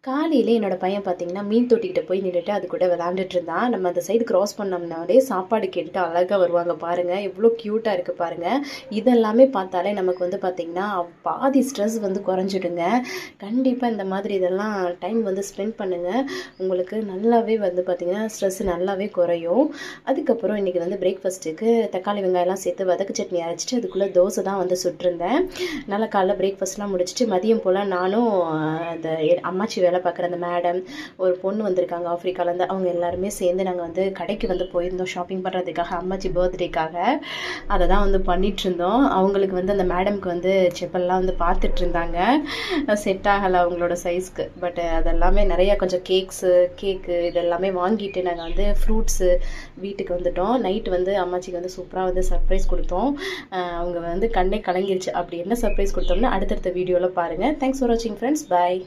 காலையில என்னோட பையன் பார்த்தீங்கன்னா, மீன் தொட்டிக்கிட்ட போய் நின்னுட்டு அது கூட விளையாண்டுட்டு இருந்தான். நம்ம அந்த சைடு கிராஸ் பண்ணோம்னாலே சாப்பாடு கேட்டுட்டு அழகா வருவாங்க பாருங்க. எவ்ளோ கியூட்டா இருக்கு பாருங்க. இதெல்லாமே பார்த்தாலே நமக்கு வந்து பார்த்தீங்கன்னா, பாதி ஸ்ட்ரெஸ் வந்து குறைஞ்சிடுங்க. கண்டிப்பா இந்த மாதிரி இதெல்லாம் டைம் வந்து ஸ்பெண்ட் பண்ணுங்க. உங்களுக்கு நல்லாவே வந்து பார்த்தீங்கன்னா, ஸ்ட்ரெஸ் நல்லாவே குறையும். அதுக்கப்புறம் இன்னைக்கு வந்து பிரேக்ஃபாஸ்ட்டுக்கு தக்காளி, வெங்காயம்லாம் சேர்த்து வதக்கு சட்னி அரைச்சிட்டு அதுக்குள்ள தோசை தான் வந்து சுட்டிருந்தேன். நல்லா காலைல பிரேக்ஃபாஸ்ட்லாம் முடிச்சுட்டு மதியம் போல நானும் அந்த அம்மாச்சி வேலை பார்க்குற அந்த மேடம், ஒரு பொண்ணு வந்திருக்காங்க ஆஃப்ரிக்காலேருந்து. அவங்க எல்லாருமே சேர்ந்து நாங்கள் வந்து கடைக்கு வந்து போயிருந்தோம் ஷாப்பிங் பண்ணுறதுக்காக, அம்மாச்சி பர்த்டேக்காக. அதை தான் வந்து பண்ணிகிட்ருந்தோம். அவங்களுக்கு வந்து அந்த மேடம்க்கு வந்து செப்பல்லாம் வந்து பார்த்துட்ருந்தாங்க. செட் ஆகலை அவங்களோட சைஸ்க்கு. பட் அதெல்லாமே நிறையா கொஞ்சம் கேக்கு இதெல்லாமே வாங்கிட்டு நாங்கள் வந்து ஃப்ரூட்ஸு வீட்டுக்கு வந்துட்டோம். நைட்டு வந்து அம்மாச்சிக்கு வந்து சூப்பராக வந்து சர்ப்ரைஸ் கொடுத்தோம். அவங்க வந்து கண்ணே கலங்கிருச்சு. அப்படி என்ன சர்ப்ரைஸ் கொடுத்தோம்னா அடுத்தடுத்த வீடியோவில் பாருங்கள். தேங்க்ஸ் ஃபார் வாட்சிங் ஃப்ரெண்ட்ஸ். பாய்.